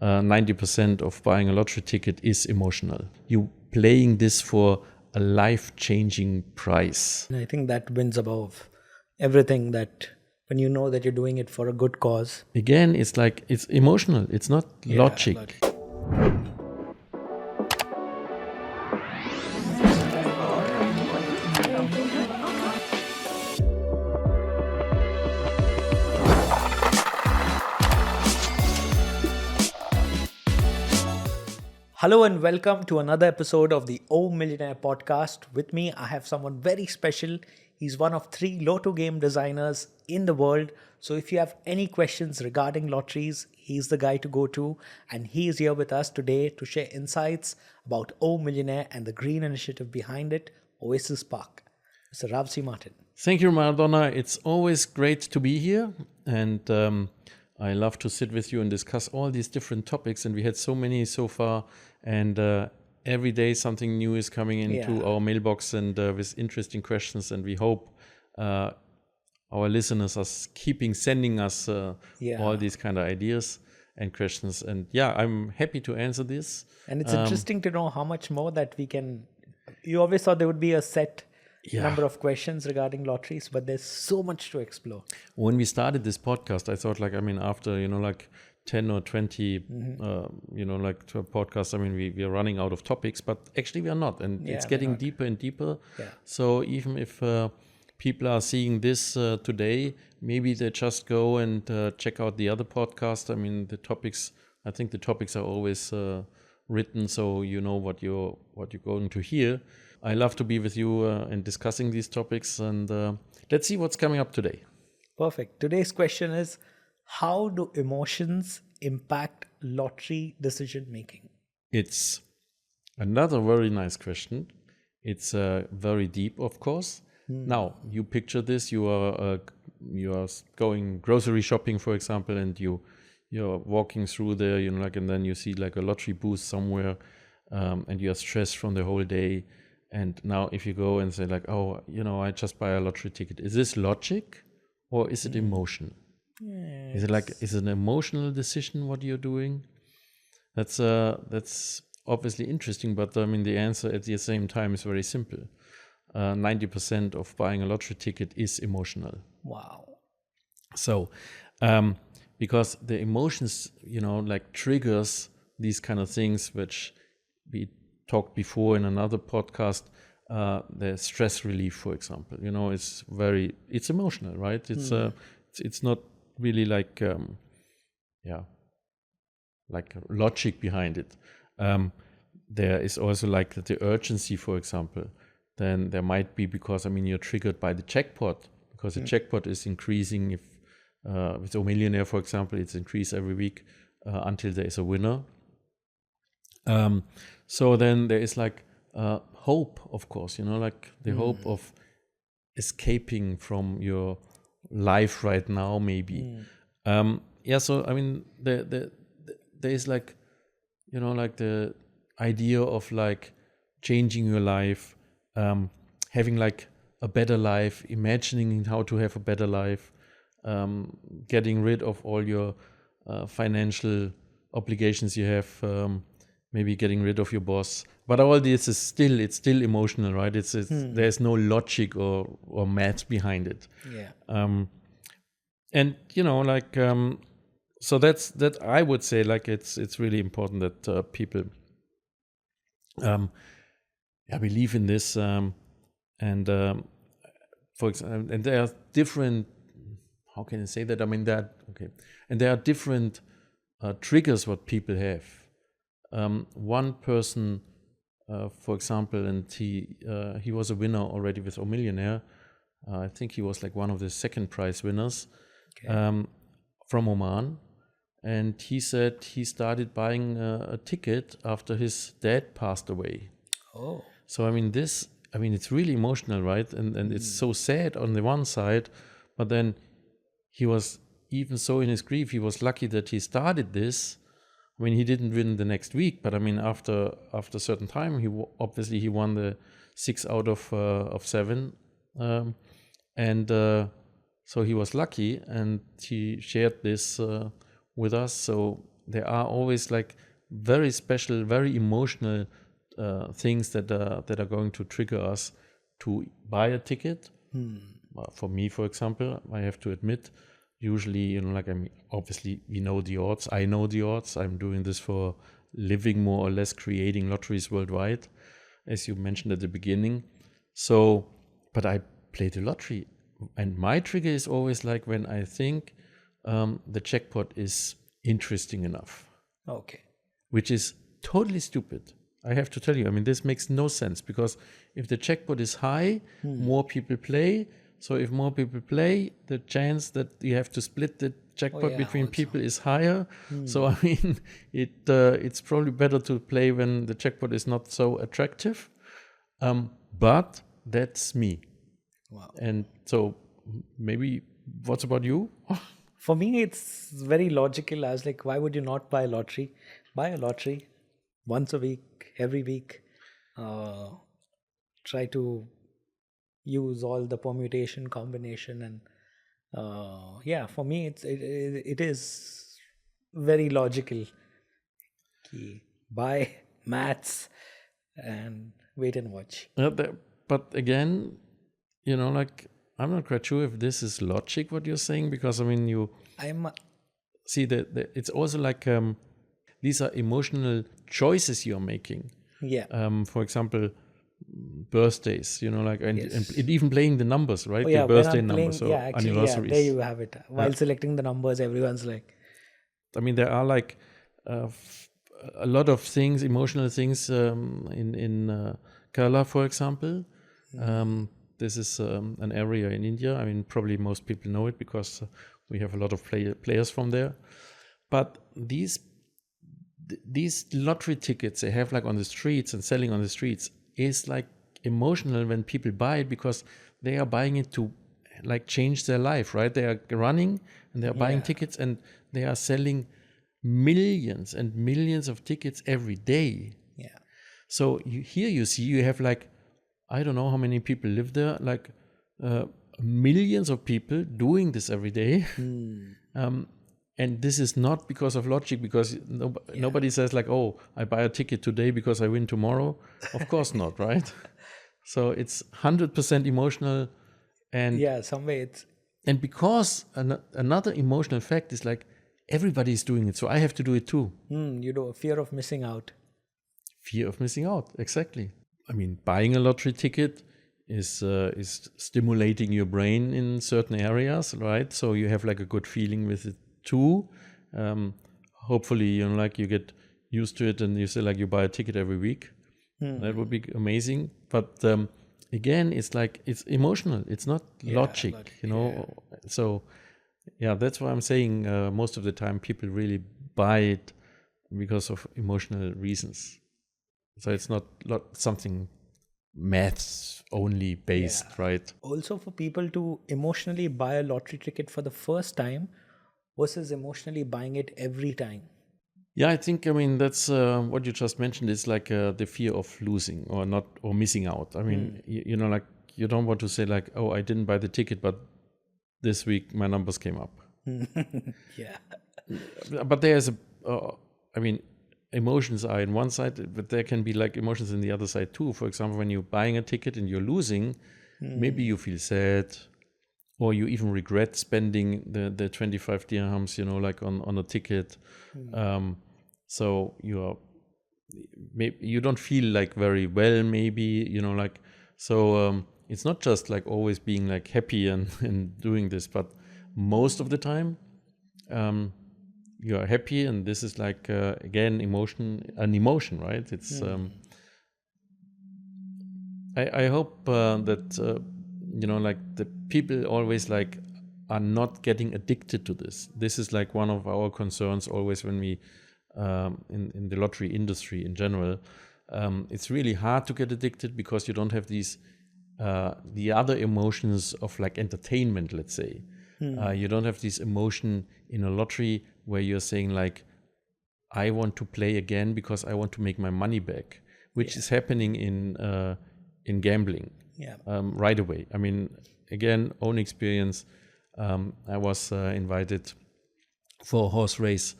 90% of buying a lottery ticket is emotional. You playing this for a life-changing prize. And I think that wins above everything, that when you know that you're doing it for a good cause. Again, it's emotional. It's not logic. Hello and welcome to another episode of the Millionaire Podcast. With me, I have someone very special. He's one of 3 lotto game designers in the world. So if you have any questions regarding lotteries, he's the guy to go to. And he is here with us today to share insights about Millionaire and the green initiative behind it, Oasis Park. Mr. Ravsi Martin. Thank you, Maradona. It's always great to be here. And I love to sit with you and discuss all these different topics. And we had so many so far. And every day something new is coming into our mailbox and with interesting questions. And we hope our listeners are keeping sending us all these kind of ideas and questions. And I'm happy to answer this. And it's interesting to know how much more that we can. You always thought there would be a set number of questions regarding lotteries, but there's so much to explore. When we started this podcast, I thought after 10 or 20 to a podcast, we are running out of topics, but actually we are not, and it's getting deeper and deeper. So even if people are seeing this today, maybe they just go and check out the other podcast. I think the topics are always written, so you know what you're going to hear. I love to be with you and discussing these topics, and let's see what's coming up today. Perfect. Today's question is, how do emotions impact lottery decision making? It's another very nice question. It's very deep, of course. Now, you picture this: you are going grocery shopping, for example, and you're walking through there, and then you see a lottery booth somewhere, and you are stressed from the whole day. And now, if you go and say I just buy a lottery ticket, is this logic or is it emotion? Yes. Is it an emotional decision what you're doing? That's obviously interesting, but the answer at the same time is very simple. 90% of buying a lottery ticket is emotional. Wow. So, because the emotions, triggers these kind of things, which we talked before in another podcast, the stress relief, for example, it's emotional, right? It's not really like logic behind it. There is also the urgency, for example. Then there might be because you're triggered by the jackpot, because the jackpot is increasing. If with Millionaire, for example, it's increased every week until there is a winner. So then there is hope, of course, the hope of escaping from your life right now, maybe. So there is the idea of changing your life, having a better life, imagining how to have a better life, getting rid of all your financial obligations you have, maybe getting rid of your boss. But all this is still emotional, right? There's no logic or math behind it. So that I would say it's really important that people believe in this, and for example, and there are different. How can I say that? And there are different triggers what people have. One person, for example, and he was a winner already with Millionaire. I think he was one of the second prize winners from Oman. And he said he started buying a ticket after his dad passed away. Oh. So, it's really emotional, right? And it's so sad on the one side, but then he was even so in his grief, he was lucky that he started this. He didn't win the next week, but after a certain time, he won the 6 out of 7, and so he was lucky, and he shared this with us. So there are always like very special, very emotional things that are going to trigger us to buy a ticket. For me, for example, I have to admit, usually, like obviously we know the odds. I know the odds. I'm doing this for living, more or less, creating lotteries worldwide, as you mentioned at the beginning. So, but I play the lottery, and my trigger is always like when I think the jackpot is interesting enough. Okay. Which is totally stupid. I have to tell you, this makes no sense, because if the jackpot is high, more people play. So if more people play, the chance that you have to split the jackpot between people is higher. So it's probably better to play when the jackpot is not so attractive. But that's me. Wow. And so maybe, what about you? For me, it's very logical. I was like, why would you not buy a lottery? Buy a lottery once a week, every week. Try to use all the permutation, combination, and for me, it is very logical. Buy maths and wait and watch. But again, like, I'm not quite sure if this is logic what you're saying, because see that it's also like these are emotional choices you're making. Yeah. For example, birthdays, and even playing the numbers, right? Your birthday numbers or anniversaries. There you have it. While selecting the numbers, everyone's like, there are like a lot of things, emotional things in Kerala, for example. This is an area in India. Probably most people know it because we have a lot of players from there. But these lottery tickets they have like on the streets and selling on the streets is like emotional when people buy it, because they are buying it to like change their life, right? They are running and they are buying tickets, and they are selling millions and millions of tickets every day. Yeah. So you have like, I don't know how many people live there, like millions of people doing this every day. And this is not because of logic, because nobody says like, oh, I buy a ticket today because I win tomorrow. Of course not, right? So it's 100% emotional. And some way it's... And because another emotional fact is like, everybody is doing it, so I have to do it too. Fear of missing out. Fear of missing out, exactly. Buying a lottery ticket is stimulating your brain in certain areas, right? So you have like a good feeling with it too. Hopefully, you get used to it, and you say like you buy a ticket every week. That would be amazing. But again, it's like it's emotional. It's not logic, So that's why I'm saying most of the time people really buy it because of emotional reasons. So it's not something maths only based, right? Also, for people to emotionally buy a lottery ticket for the first time versus emotionally buying it every time. Yeah, I think, that's what you just mentioned is like the fear of losing or missing out. Like you don't want to say like, oh, I didn't buy the ticket, but this week my numbers came up. Yeah. But there's emotions are in one side, but there can be like emotions in the other side too. For example, when you're buying a ticket and you're losing, maybe you feel sad, or you even regret spending the 25 dirhams, like on a ticket. So you don't feel like very well, maybe, so it's not just like always being like happy and doing this, but most of the time you are happy, and this is like again an emotion, right? It's I hope that like the people always like are not getting addicted to this. This is like one of our concerns always when we in the lottery industry in general. It's really hard to get addicted because you don't have these the other emotions of like entertainment, let's say. You don't have this emotion in a lottery where you're saying like, I want to play again because I want to make my money back, which is happening in gambling right away. Again, own experience. I was invited for a horse race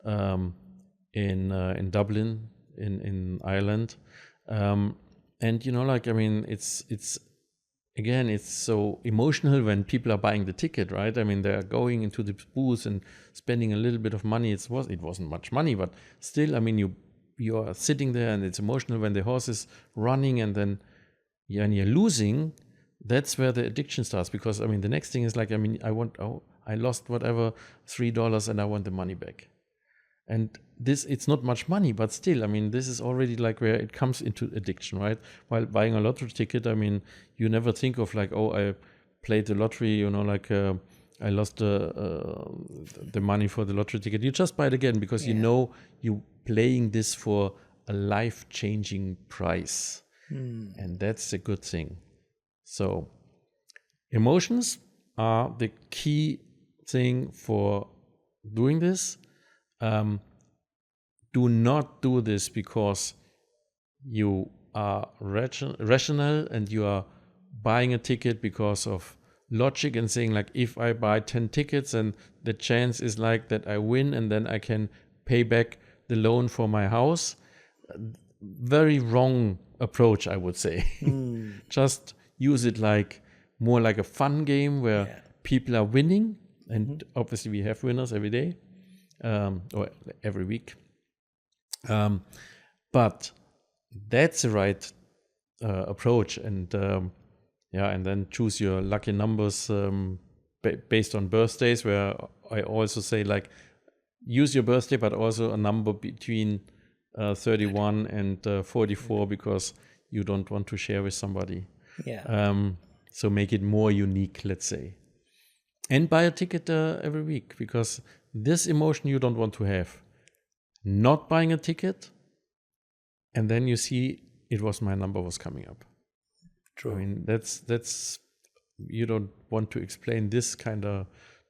in Dublin, in Ireland, and like I mean, it's again, it's so emotional when people are buying the ticket, right? I mean, they're going into the booth and spending a little bit of money. It wasn't much money, but still, I mean, you are sitting there and it's emotional when the horse is running and then and you're losing. That's where the addiction starts, because I mean, the next thing is like, I mean, I lost whatever $3 and I want the money back. And it's not much money, but still, I mean, this is already like where it comes into addiction, right? While buying a lottery ticket, I mean, you never think of like, oh, I played the lottery, like I lost the money for the lottery ticket. You just buy it again because you know you're playing this for a life-changing prize. And that's a good thing. So emotions are the key thing for doing this. Do not do this because you are rational and you are buying a ticket because of logic and saying like, if I buy 10 tickets and the chance is like that I win and then I can pay back the loan for my house. Very wrong approach, I would say. Just use it like more like a fun game where people are winning, and obviously we have winners every day. Or every week. But that's the right approach. And and then choose your lucky numbers based on birthdays, where I also say like, use your birthday, but also a number between 31 and 44, because you don't want to share with somebody. So make it more unique, let's say. And buy a ticket every week, because this emotion you don't want to have. Not buying a ticket, and then you see my number was coming up. True. I mean, that's you don't want to explain this kind of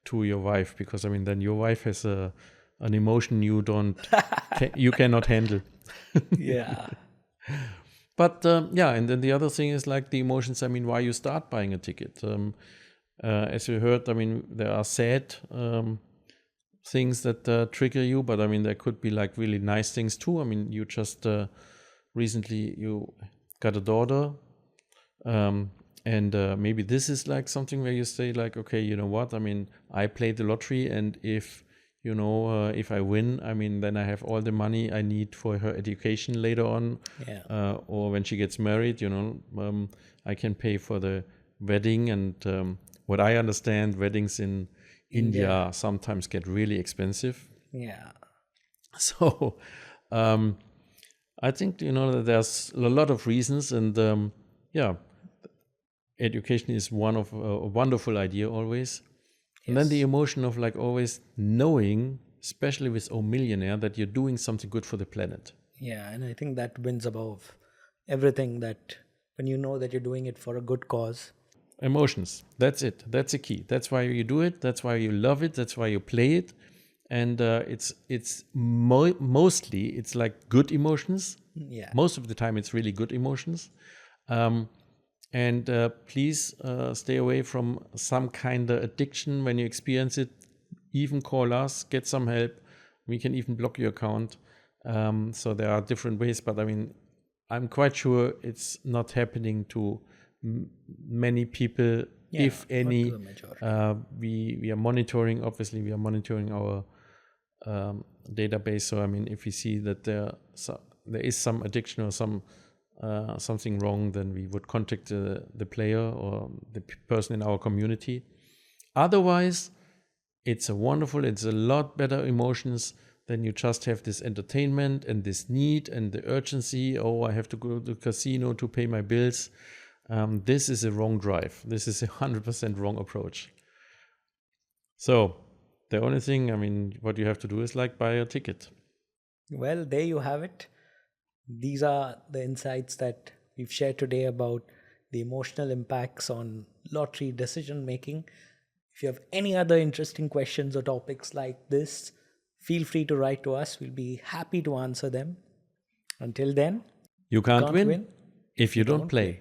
to your wife, because I mean, then your wife has an emotion you cannot handle. Yeah. But and then the other thing is like the emotions. I mean, why you start buying a ticket. As you heard, I mean, there are sad things that trigger you, but I mean, there could be like really nice things too. I mean, you just recently you got a daughter, and maybe this is like something where you say like, okay, you know what? I mean, I played the lottery, and if if I win, I mean, then I have all the money I need for her education later on, or when she gets married, I can pay for the wedding. And what I understand, weddings in India sometimes get really expensive. Yeah. So I think that there's a lot of reasons, and education is one of a wonderful idea always. And then the emotion of like always knowing, especially with Oh Millionaire, that you're doing something good for the planet. Yeah, and I think that wins above everything, that when you know that you're doing it for a good cause. Emotions, that's it. That's the key. That's why you do it. That's why you love it. That's why you play it. And it's mostly it's like good emotions. Yeah. Most of the time it's really good emotions. And please stay away from some kind of addiction. When you experience it, even call us, get some help. We can even block your account. So there are different ways, but I mean, I'm quite sure it's not happening to many people, if any. We are monitoring, obviously we are monitoring our database. So I mean, if we see that there is some addiction or something wrong, then we would contact the player or the person in our community. Otherwise, it's a lot better emotions than you just have this entertainment and this need and the urgency. Oh, I have to go to the casino to pay my bills. This is a wrong drive. This is 100% wrong approach. So the only thing, I mean, what you have to do is like buy a ticket. Well, there you have it. These are the insights that we've shared today about the emotional impacts on lottery decision making. If you have any other interesting questions or topics like this, feel free to write to us. We'll be happy to answer them. Until then, you can't win if you don't play.